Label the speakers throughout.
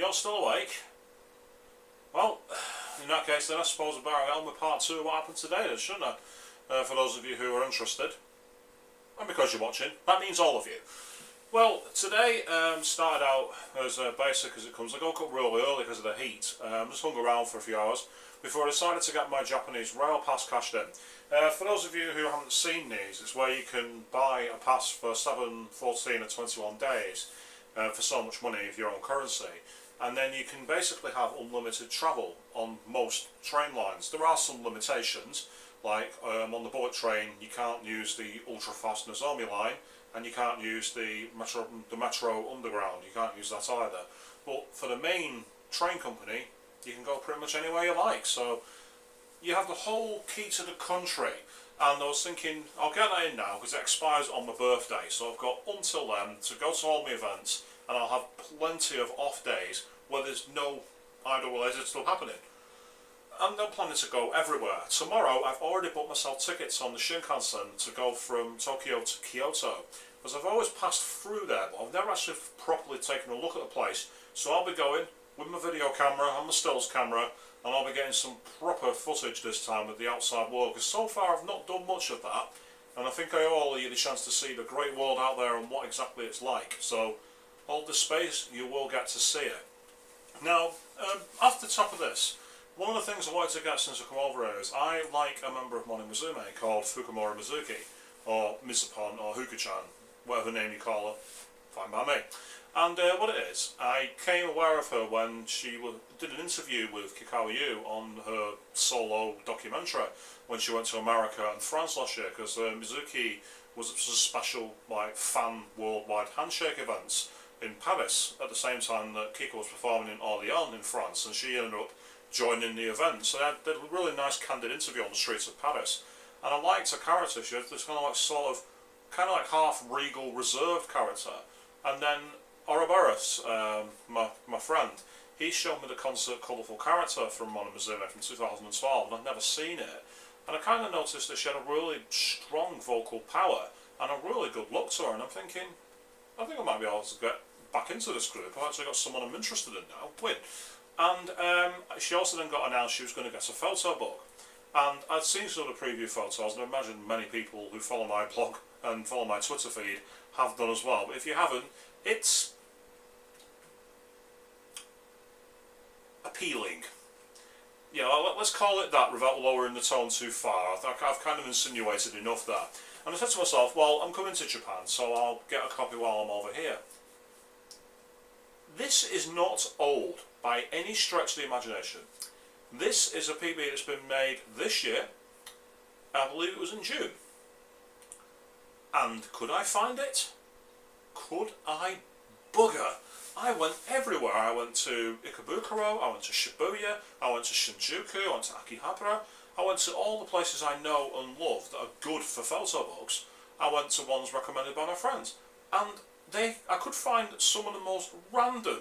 Speaker 1: you're still awake, well, in that case then I suppose I better get on with part 2 of what happened today then, shouldn't I? For those of you who are interested, and because you're watching, that means all of you. Well, today started out as basic as it comes. I woke up really early because of the heat. Just hung around for a few hours before I decided to get my Japanese rail pass cashed in. For those of you who haven't seen these, it's where you can buy a pass for 7, 14 or 21 days for so much money of your own currency. And then you can basically have unlimited travel on most train lines. There are some limitations, like on the bullet train you can't use the ultra-fast Nozomi line, and you can't use the Metro Underground, you can't use that either. But for the main train company, you can go pretty much anywhere you like. So you have the whole key to the country. And I was thinking, I'll get that in now because it expires on my birthday. So I've got until then to go to all my events, and I'll have plenty of off days where there's no idol related still happening. And I'm planning to go everywhere. Tomorrow I've already booked myself tickets on the Shinkansen to go from Tokyo to Kyoto, because I've always passed through there, but I've never actually properly taken a look at the place. So I'll be going with my video camera and my stills camera, and I'll be getting some proper footage this time of the outside world, because so far I've not done much of that, and I think I owe all of you the chance to see the great world out there and what exactly it's like. So hold the space, you will get to see it. Now, off the top of this, one of the things I wanted to get since I come over here is I like a member of Monimizume called Fukumura Mizuki, or Mizupon, or Huku-chan, whatever name you call her, fine by me. And what it is, I came aware of her when she did an interview with Kikawa Yu on her solo documentary when she went to America and France last year, because Mizuki was a special fan worldwide handshake events in Paris at the same time that Kiko was performing in Orléans in France, and she ended up joining the event. So I did a really nice candid interview on the streets of Paris, and I liked her character. She had this kind of like half regal, reserved character. And then Ouroboros, my friend, he showed me the concert Colourful Character from Monimizume from 2012, and I'd never seen it. And I kind of noticed that she had a really strong vocal power and a really good look to her, and I'm thinking, I think I might be able to get back into this group. I've actually got someone I'm interested in now, Win. And she also then got announced she was going to get a photo book. And I'd seen some of the preview photos, and I imagine many people who follow my blog and follow my Twitter feed have done as well. But if you haven't, it's appealing. You know, let's call it that without lowering the tone too far. I've kind of insinuated enough there. And I said to myself, well, I'm coming to Japan, so I'll get a copy while I'm over here. This is not old by any stretch of the imagination. This is a PB that's been made this year. I believe it was in June. And could I find it? Could I bugger? I went everywhere. I went to Ikebukuro, I went to Shibuya, I went to Shinjuku, I went to Akihabara. I went to all the places I know and love that are good for photo books. I went to ones recommended by my friends. And I could find some of the most random,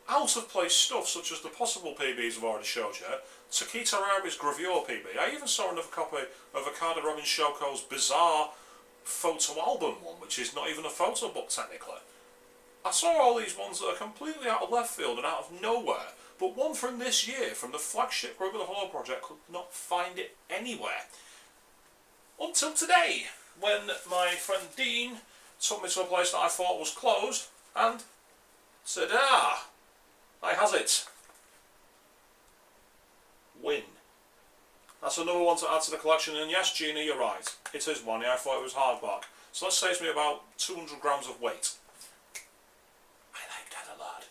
Speaker 1: out-of-place stuff, such as the possible PBs I've already showed you, to Kitarabi's Gravure PB. I even saw another copy of Akada Robin Shoko's bizarre photo album one, which is not even a photo book technically. I saw all these ones that are completely out of left field and out of nowhere, but one from this year, from the flagship group of the Hollow Project, could not find it anywhere. Until today, when my friend Dean took me to a place that I thought was closed, and said, I has it. Win. That's another one to add to the collection, and yes, Gina, you're right. It is one. I thought it was hardback. So that saves me about 200 grams of weight. I like that a lot.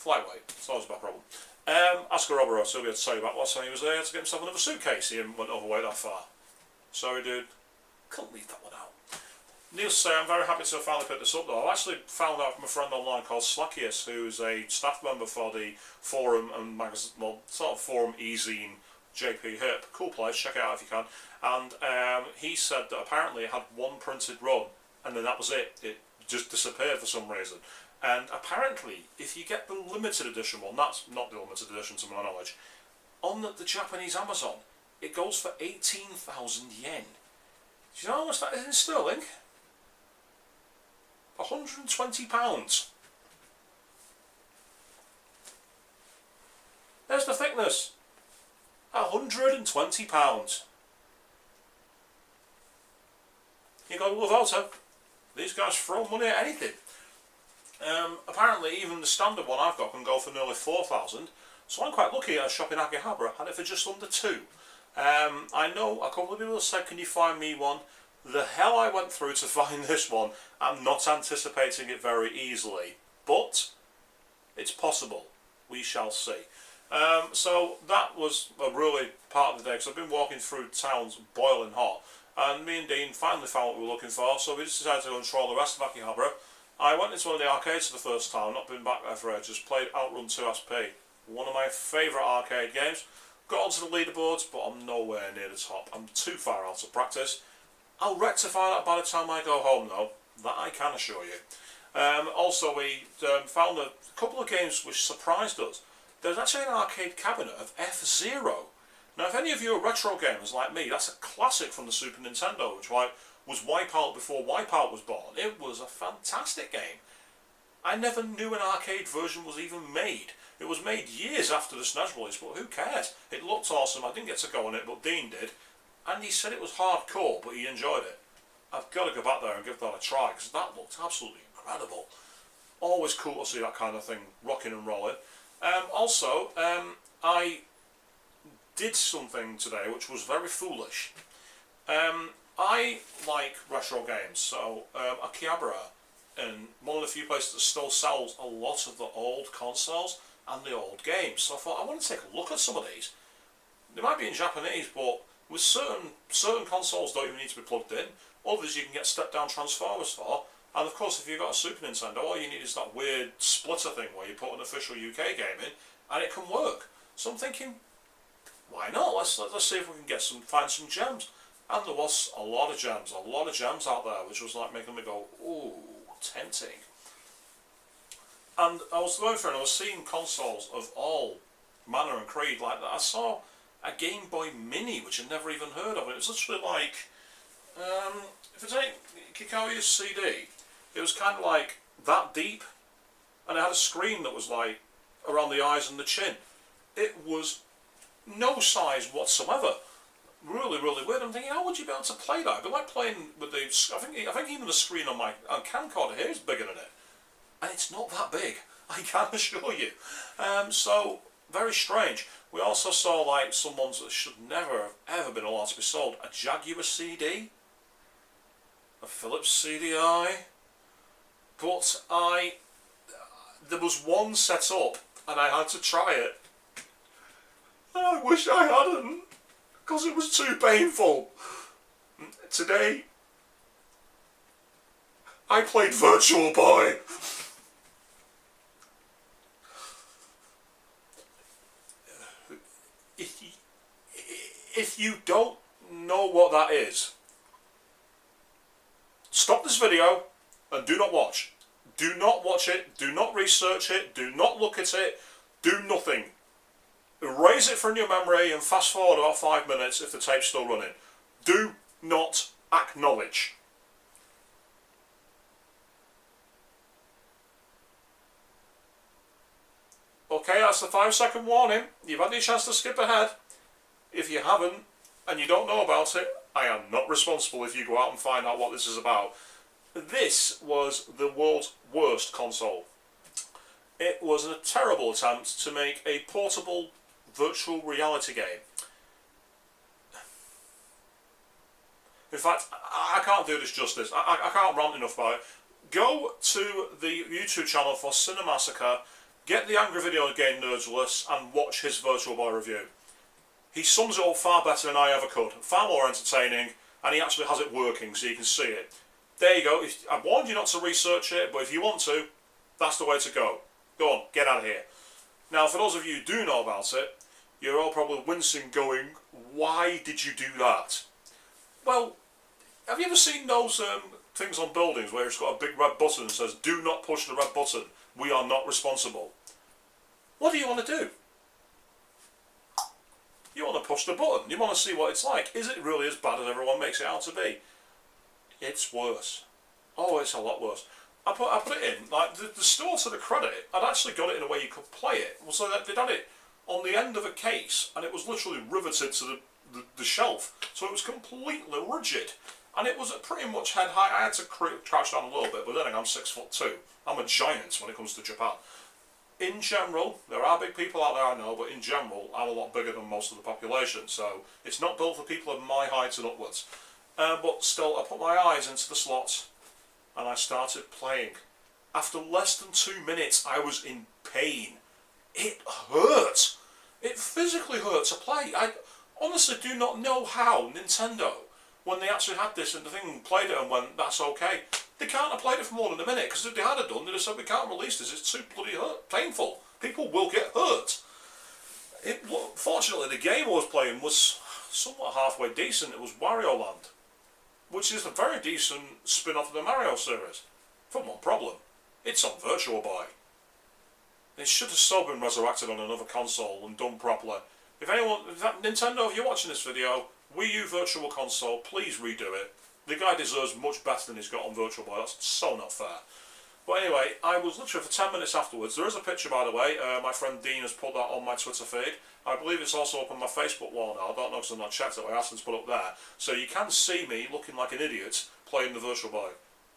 Speaker 1: Flyweight. It's always a bad problem. Ask Ouroboros, he'll be able to tell you about last time he was there to get himself another suitcase. He went overweight that far. Sorry, dude. Couldn't leave that one out. Needless to say, I'm very happy to have finally picked this up though. I actually found out from a friend online called Slackius, who's a staff member for the forum and magazine, well, sort of forum e-zine JP Hip. Cool place, check it out if you can. And he said that apparently it had one printed run, and then that was it. It just disappeared for some reason. And apparently, if you get the limited edition one, that's not the limited edition to my knowledge, on the Japanese Amazon, it goes for 18,000 yen. Do you know how much that is in sterling? £120. madness. £120. You got to love Auto. These guys throw money at anything. Apparently even the standard one I've got can go for nearly 4,000. So I'm quite lucky at a shop in Akihabara. I had it for just under 2. I know a couple of people have said, can you find me one? The hell I went through to find this one, I'm not anticipating it very easily. But it's possible. We shall see. So that was a really part of the day, because I've been walking through towns boiling hot, and me and Dean finally found what we were looking for, so we just decided to go and troll the rest of Akihabara. I went into one of the arcades for the first time, not been back there for ages, played Outrun 2 SP, one of my favourite arcade games. Got onto the leaderboards, but I'm nowhere near the top. I'm too far out of practice. I'll rectify that by the time I go home though, that I can assure you. Also we found a couple of games which surprised us. There's actually an arcade cabinet of F-Zero. Now if any of you are retro gamers like me, that's a classic from the Super Nintendo, which was Wipeout before Wipeout was born. It was a fantastic game. I never knew an arcade version was even made. It was made years after the SNES release, but who cares? It looked awesome. I didn't get to go on it, but Dean did. And he said it was hardcore, but he enjoyed it. I've got to go back there and give that a try, because that looked absolutely incredible. Always cool to see that kind of thing rocking and rolling. I did something today which was very foolish. I like retro games, so Akihabara, and one of the few places that still sells a lot of the old consoles and the old games. So I thought, I want to take a look at some of these. They might be in Japanese, but with certain consoles don't even need to be plugged in. Others you can get step-down transformers for. And of course, if you've got a Super Nintendo, all you need is that weird splitter thing where you put an official UK game in, and it can work. So I'm thinking, why not? Let's see if we can find some gems. And there was a lot of gems out there, which was like making me go, ooh, tempting. And I was going through and I was seeing consoles of all manner and creed like that. I saw a Game Boy Mini, which I'd never even heard of. It was literally like, if it's ain't Kikoya's CD, it was kind of like that deep, and it had a screen that was like around the eyes and the chin. It was no size whatsoever. Really, really weird. I'm thinking, how would you be able to play that? It'd be like playing with the. I think even the screen on my camcorder here is bigger than it, and it's not that big. I can assure you. So very strange. We also saw like some ones that should never have ever been allowed to be sold. A Jaguar CD, a Philips CDI, but there was one set up and I had to try it. I wish I hadn't, because it was too painful. Today, I played Virtual Boy. If you don't know what that is, stop this video and do not watch. Do not watch it, do not research it, do not look at it, do nothing. Erase it from your memory and fast forward about 5 minutes if the tape's still running. Do not acknowledge. Okay, that's the 5-second warning. You've had your chance to skip ahead. If you haven't, and you don't know about it, I am not responsible if you go out and find out what this is about. This was the world's worst console. It was a terrible attempt to make a portable virtual reality game. In fact, I can't do this justice. I can't rant enough about it. Go to the YouTube channel for Cinemassacre, get the Angry Video Game Nerdless, and watch his Virtual Boy review. He sums it up far better than I ever could, far more entertaining, and he actually has it working so you can see it. There you go. I warned you not to research it, but if you want to, that's the way to go. Go on, get out of here. Now, for those of you who do know about it, you're all probably wincing going, why did you do that? Well, have you ever seen those things on buildings where it's got a big red button that says, do not push the red button, we are not responsible? What do you want to do? You want to push the button, you want to see what it's like. Is it really as bad as everyone makes it out to be? It's worse. Oh, it's a lot worse. I put it in, like, the store, to the credit, I'd actually got it in a way you could play it. Well, so they'd had it on the end of a case, and it was literally riveted to the shelf, so it was completely rigid. And it was at pretty much head height. I had to crouch down a little bit, but then I'm 6'2". I'm a giant when it comes to Japan. In general, there are big people out there, I know, but in general, I'm a lot bigger than most of the population, so it's not built for people of my height and upwards. But still, I put my eyes into the slots, and I started playing. After less than 2 minutes, I was in pain. It hurt. It physically hurt to play. I honestly do not know how Nintendo, when they actually had this and the thing played it and went, that's okay, they can't have played it for more than a minute, because if they had done, they'd have said, we can't release this, it's too bloody painful. People will get hurt. Fortunately, the game I was playing was somewhat halfway decent. It was Wario Land, which is a very decent spin-off of the Mario series. For one problem, it's on Virtual Boy. It should have so been resurrected on another console and done properly. Nintendo, if you're watching this video, Wii U Virtual Console, please redo it. The guy deserves much better than he's got on Virtual Boy. That's so not fair. But anyway, I was literally for 10 minutes afterwards. There is a picture, by the way. My friend Dean has put that on my Twitter feed. I believe it's also up on my Facebook wall now. I don't know because I've not checked it. I asked him to put it up there. So you can see me looking like an idiot playing the Virtual Boy.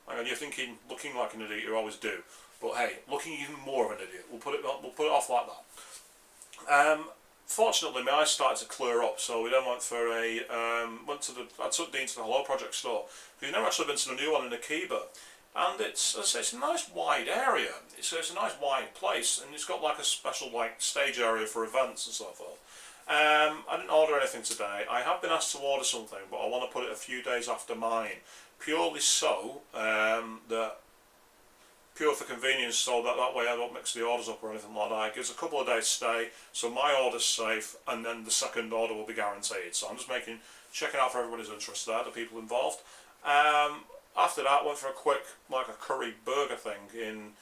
Speaker 1: And you're thinking, looking like an idiot, you always do. But hey, looking even more of an idiot. We'll put it off like that. Fortunately, my eyes started to clear up, so we then went for I took Dean to the Hello Project store. We've never actually been to the new one in Akiba, and it's a nice wide area. It's a nice wide place, and it's got like a special like stage area for events and so forth. I didn't order anything today. I have been asked to order something, but I want to put it a few days after mine, purely so that. Pure for convenience, so that way I don't mix the orders up or anything like that. It gives a couple of days stay, so my order's safe, and then the second order will be guaranteed. So I'm just checking out for everybody's interest there, the people involved. After that, went for a quick, like a curry burger thing in,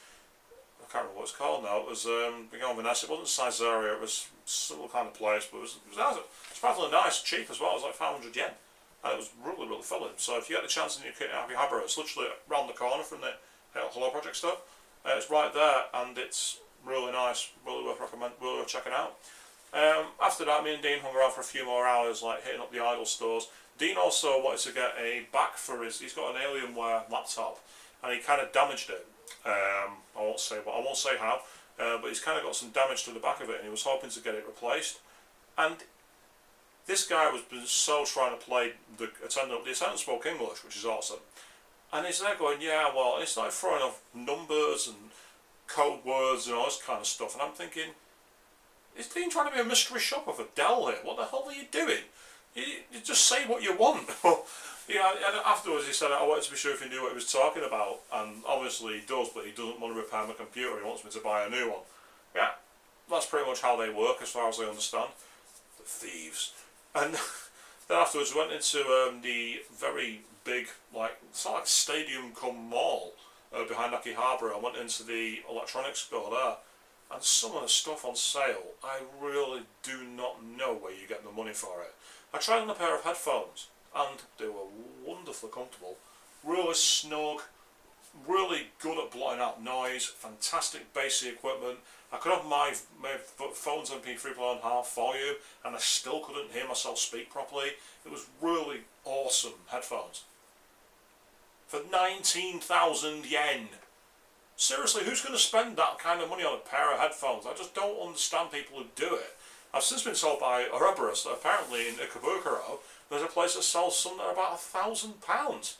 Speaker 1: I can't remember what it's called now. It was Beyond Venice. It wasn't Caesarea, it was some kind of place, but it was surprisingly nice, cheap as well. It was like 500 yen, and it was really, really filling. So if you get the chance in your Akihabara, it's literally around the corner from the Hello Project stuff. It's right there, and it's really nice, really worth checking out. After that, me and Dean hung around for a few more hours, like hitting up the idle stores. Dean also wanted to get a back for he's got an Alienware laptop, and he kind of damaged it. I won't say how, but he's kind of got some damage to the back of it, and he was hoping to get it replaced. And this guy was so trying to play the attendant. The attendant spoke English, which is awesome. And he's there going, yeah, well, and it's like throwing off numbers and code words and all this kind of stuff. And I'm thinking, is Dean trying to be a mystery shopper for Dell here? What the hell are you doing? You just say what you want. And afterwards he said, I wanted to be sure if he knew what he was talking about. And obviously he does, but he doesn't want to repair my computer. He wants me to buy a new one. Yeah, that's pretty much how they work as far as I understand. The thieves. And then afterwards we went into the very big, it's not like stadium come mall behind Akihabara. I went into the electronics store there, and some of the stuff on sale, I really do not know where you get the money for it. I tried on a pair of headphones, and they were wonderfully comfortable, really snug, really good at blotting out noise, fantastic basic equipment. I could have my phone's MP3 player on half volume, and I still couldn't hear myself speak properly. It was really awesome headphones. For 19,000 yen. Seriously, who's going to spend that kind of money on a pair of headphones? I just don't understand people who do it. I've since been told by Ouroboros that apparently in Ikebukuro there's a place that sells some that are about £1,000.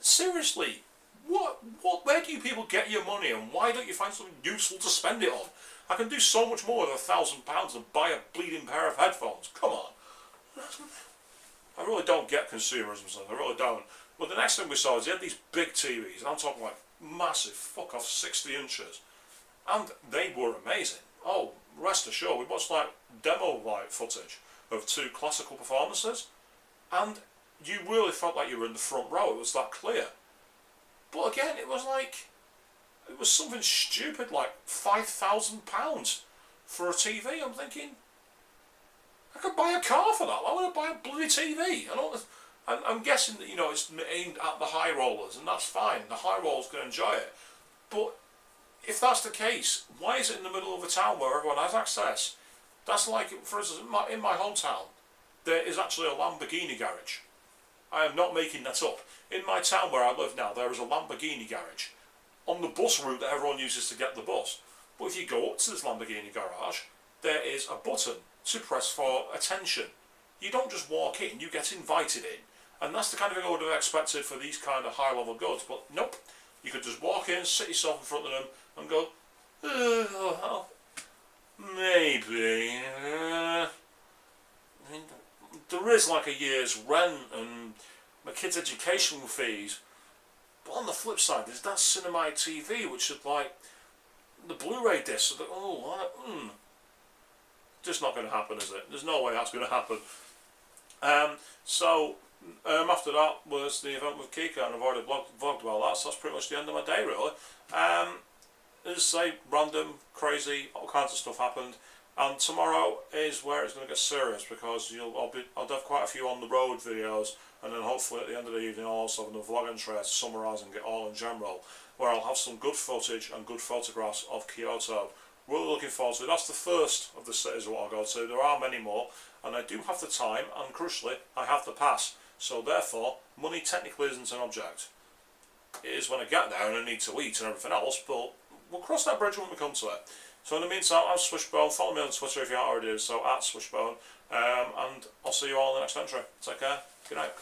Speaker 1: Seriously, where do you people get your money, and why don't you find something useful to spend it on? I can do so much more with £1,000 than buy a bleeding pair of headphones. Come on. I really don't get consumerism, son. I really don't. But the next thing we saw is they had these big TVs, and I'm talking like massive, fuck off 60 inches. And they were amazing. Oh, rest assured, we watched like demo footage of 2 classical performances, and you really felt like you were in the front row. It was that clear. But again, it was something stupid like £5,000 for a TV. I'm thinking, I could buy a car for that. Why would I buy a bloody TV? I'm guessing that, it's aimed at the high rollers, and that's fine. The high rollers can enjoy it. But if that's the case, why is it in the middle of a town where everyone has access? That's like, for instance, in my hometown, there is actually a Lamborghini garage. I am not making that up. In my town where I live now, there is a Lamborghini garage on the bus route that everyone uses to get the bus. But if you go up to this Lamborghini garage, there is a button to press for attention. You don't just walk in, you get invited in. And that's the kind of thing I would have expected for these kind of high-level goods. But nope, you could just walk in, sit yourself in front of them, and go, well, maybe. I mean, there is like a year's rent and my kids' education fees. But on the flip side, there's that Cinematic TV, which is like the Blu-ray discs. Just not going to happen, is it? There's no way that's going to happen. After that was the event with Kika, and I've already vlogged about that, so that's pretty much the end of my day, really. As I say, random, crazy, all kinds of stuff happened. And tomorrow is where it's going to get serious, because I'll have quite a few on the road videos, and then hopefully at the end of the evening I'll also have a vlog entry to summarising it all in general, where I'll have some good footage and good photographs of Kyoto. Really looking forward to it. That's the first of the cities what I'll go to. There are many more, and I do have the time, and crucially, I have the pass. So therefore, money technically isn't an object. It is when I get there and I need to eat and everything else, but we'll cross that bridge when we come to it. So in the meantime, I'm Swishbone. Follow me on Twitter if you aren't already, so @Swishbone. And I'll see you all in the next entry. Take care. Good night.